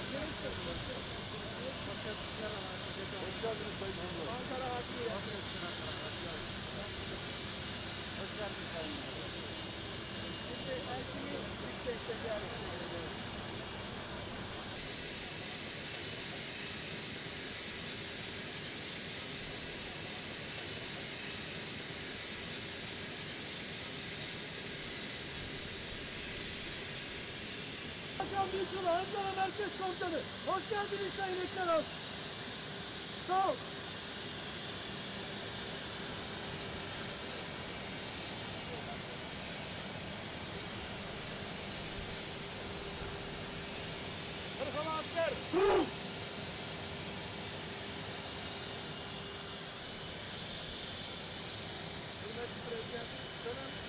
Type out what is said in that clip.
Hoş geldiniz Sayın Hanım. Ankara Hakimiye. Hoş geldiniz Sayın Hanım. Şimdi elçiliği yüksekte ziyaret ediyoruz. Başkan Büyükçulu Ankara Merkez Komutanı. Hoş geldiniz Sayın Ekrem Ağam. Sağ ol. Kırkalı asker. Hürmetli Prezident, dönem